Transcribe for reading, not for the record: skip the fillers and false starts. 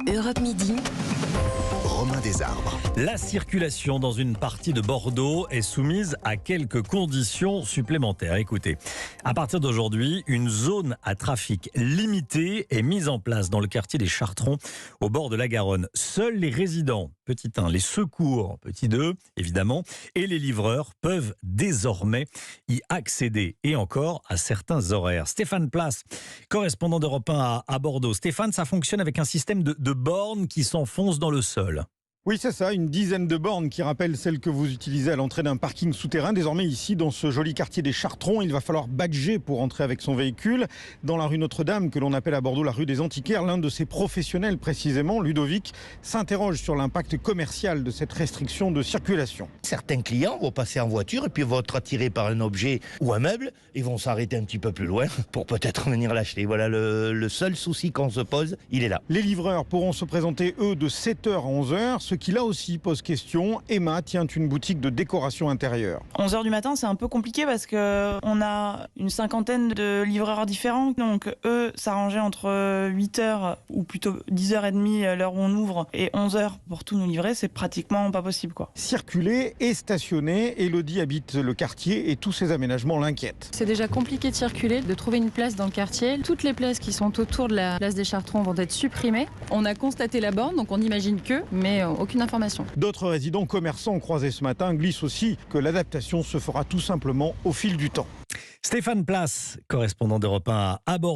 Europe Midi. Romain Desarbres. La circulation dans une partie de Bordeaux est soumise à quelques conditions supplémentaires. Écoutez, à partir d'aujourd'hui, une zone à trafic limité est mise en place dans le quartier des Chartrons, au bord de la Garonne. Seuls les résidents, petit 1, les secours, petit 2, évidemment, et les livreurs peuvent désormais y accéder, et encore à certains horaires. Stéphane Place, correspondant d'Europe 1 à Bordeaux. Stéphane, ça fonctionne avec un système de bornes qui s'enfoncent dans le sol. Oui, c'est ça, une dizaine de bornes qui rappellent celles que vous utilisez à l'entrée d'un parking souterrain. Désormais, ici, dans ce joli quartier des Chartrons, il va falloir badger pour entrer avec son véhicule. Dans la rue Notre-Dame, que l'on appelle à Bordeaux la rue des Antiquaires, l'un de ses professionnels précisément, Ludovic, s'interroge sur l'impact commercial de cette restriction de circulation. Certains clients vont passer en voiture et puis vont être attirés par un objet ou un meuble et vont s'arrêter un petit peu plus loin pour peut-être venir l'acheter. Voilà le seul souci qu'on se pose, il est là. Les livreurs pourront se présenter, eux, de 7h à 11h, ce qui là aussi pose question. Emma tient une boutique de décoration intérieure. 11h du matin, c'est un peu compliqué parce qu'on a une cinquantaine de livreurs différents. Donc eux, s'arranger entre 8h ou plutôt 10h30, l'heure où on ouvre, et 11h pour tout nous livrer, c'est pratiquement pas possible, quoi. Circuler et stationner, Elodie habite le quartier et tous ces aménagements l'inquiètent. C'est déjà compliqué de circuler, de trouver une place dans le quartier. Toutes les places qui sont autour de la place des Chartrons vont être supprimées. On a constaté la borne, donc on imagine mais aucune information. D'autres résidents commerçants croisés ce matin glissent aussi que l'adaptation se fera tout simplement au fil du temps. Stéphane Place, correspondant d'Europe 1 à Bordeaux.